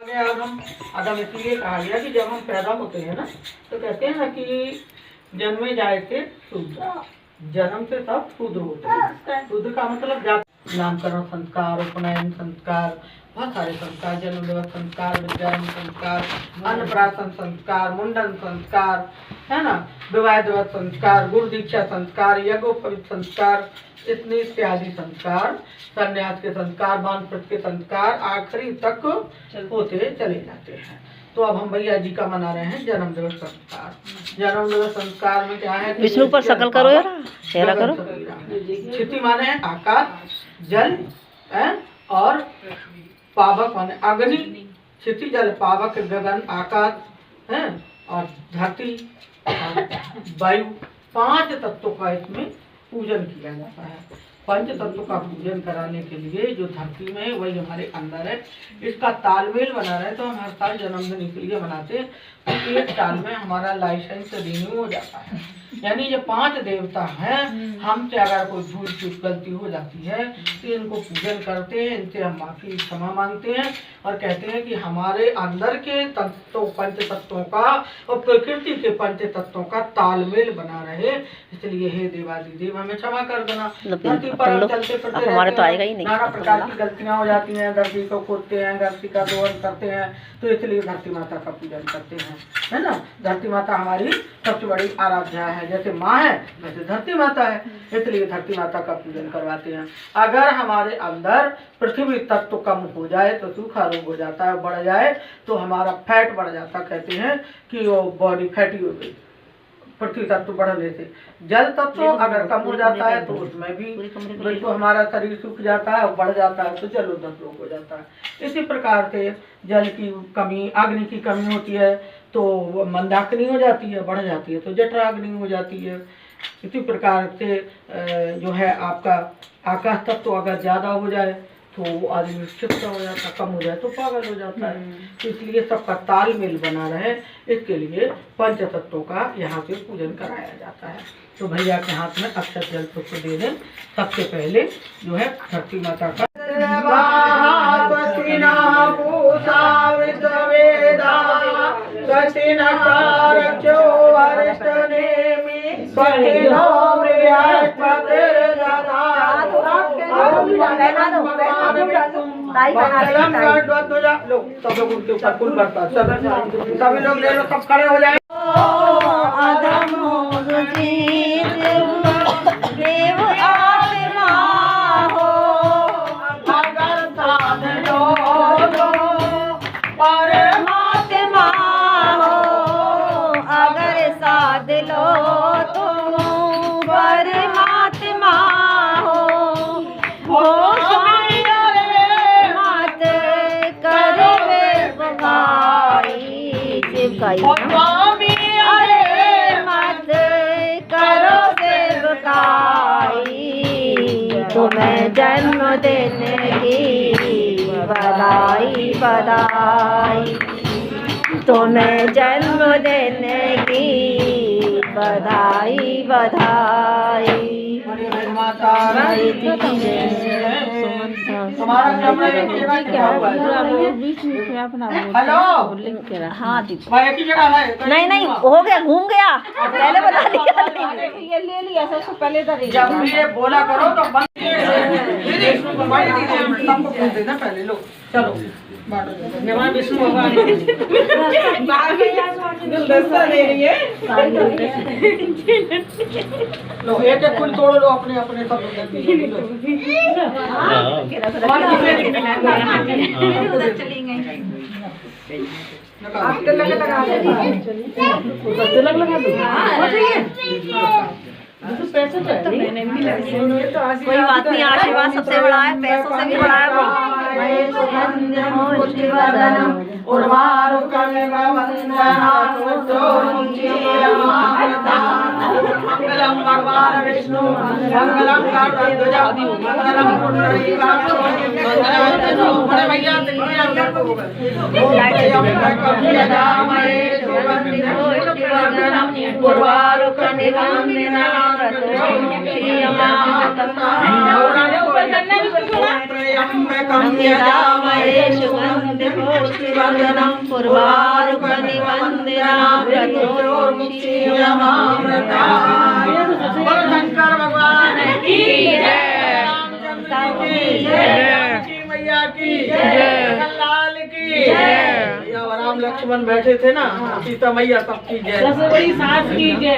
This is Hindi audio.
अब हम आदम इसलिए कहा गया कि जब हम पैदा होते हैं ना तो कहते हैं ना कि जन्मे जाए थे शूद्र, जन्म से सब शूद्र होते हैं। शूद्र का मतलब नामकरण संस्कार, उपनयन संस्कार, बहुत सारे संस्कार, जन्म दिवस संस्कार, विद्यारंभ संस्कार, अन्नप्राशन संस्कार, मुंडन संस्कार, है ना, विवाह दिवस संस्कार, गुरु दीक्षा संस्कार, यज्ञोपवीत संस्कार, इतने इत्यादि संस्कार, संन्यास के संस्कार, वानप्रस्थ के संस्कार आखिरी तक होते चले जाते हैं। तो अब हम भैया जी का मना रहे हैं जन्म दिवस संस्कार। जन्म दिवस संस्कार में क्या है, विष्णु पर शकल करो यार, चेहरा करो। क्षिति माने है आकाश, जल है, और पावक माने अग्नि, क्षिति जल पावक गगन आकाश है, और धरती वायु, 5 तत्वों का इसमें पूजन किया जाता है। पंच तत्व का पूजन कराने के लिए जो धरती में है वही हमारे अंदर है, इसका तालमेल बना रहे तो हम हर साल जन्मदिन इसलिए मनाते हैं तो एक साल में हमारा लाइसेंस रिन्यू हो जाता है। यानी ये 5 देवता हैं, हमसे अगर कोई भूल चूक गलती हो जाती है तो इनको पूजन करते हैं, इनसे हम माफी क्षमा मांगते हैं और कहते हैं कि हमारे अंदर के तत्वों, पंच तत्वों का और प्रकृति के पंच तत्वों का तालमेल बना रहे, इसलिए हे देवादिदेव हमें क्षमा कर देना। धरती पर हम चलते फिरते हमारे तो आएगा ही नहीं, नाना प्रकार की गलतियां हो जाती हैं, धरती को खोदते हैं, धरती का दोहन करते हैं, तो इसलिए धरती माता का पूजन करते हैं, है ना। धरती माता हमारी सबसे बड़ी आराध्या है, जैसे माँ है वैसे धरती माता है, इसलिए धरती माता का पूजन करवाते हैं। अगर हमारे अंदर पृथ्वी तत्व कम हो जाए तो सूखा रोग हो जाता है, बढ़ जाए तो हमारा फैट बढ़ जाता, कहते हैं कि वो बॉडी फैटी हो गई पृथ्वी तत्व बढ़ने से। जल तत्व अगर कम हो जाता है तो उसमें भी बिल्कुल हमारा शरीर सूख जाता है और बढ़ जाता है तो जलोदर रोग हो जाता है। इसी प्रकार से जल की कमी, अग्नि की कमी होती है तो मंदाग्नि हो जाती है, बढ़ जाती है तो जठराग्नि हो जाती है। इसी प्रकार से जो है आपका आकाश तत्व अगर ज़्यादा हो जाए तो आदमी चित्त हो जाता, कम हो जाए तो पागल हो जाता है। तो इसलिए सबका तालमेल बना रहे, इसके लिए पंच तत्वों का यहाँ पे पूजन कराया जाता है। तो भैया के हाथ में अक्षत जल पुष्प दे दें। सबसे पहले जो है धरती माता का सब लोग उनके ऊपर फूल करता, सभी लोग ले लो, सब खड़े हो जाए। तुम्हें जन्म देने की बधाई बधाई, तुम्हें जन्म देने की बधाई बधाई। हाँ दीदी, नहीं नहीं हो गया, घूम गया, पहले बता दिया, ये ले लिया सबसे पहले। जब ये बोला करो तो पहले लो, चलो विष्णु भगवान लो, एक एक फूल तोड़ लो अपने अपने सब तिलक लगा दो। पैसे कोई बात नहीं, आशीर्वाद सबसे बड़ा है, पैसों से भी बड़ा है। मंगलम भगवान विष्णु मंगलम गरुड़ध्वजा मंगलम पुंडरीकाक्ष त्यजामहे सुगन्धि पुष्टिवर्धनम् पूर्वारुकमि वन्दिनाम् शंकर भगवान की जय, रामचंद्र जी की जय, लक्ष्मी मैया की जय, लाल की जय। राम लक्ष्मण बैठे थे ना, सीता मैया सबकी जय, सबसे बड़ी सास की जय।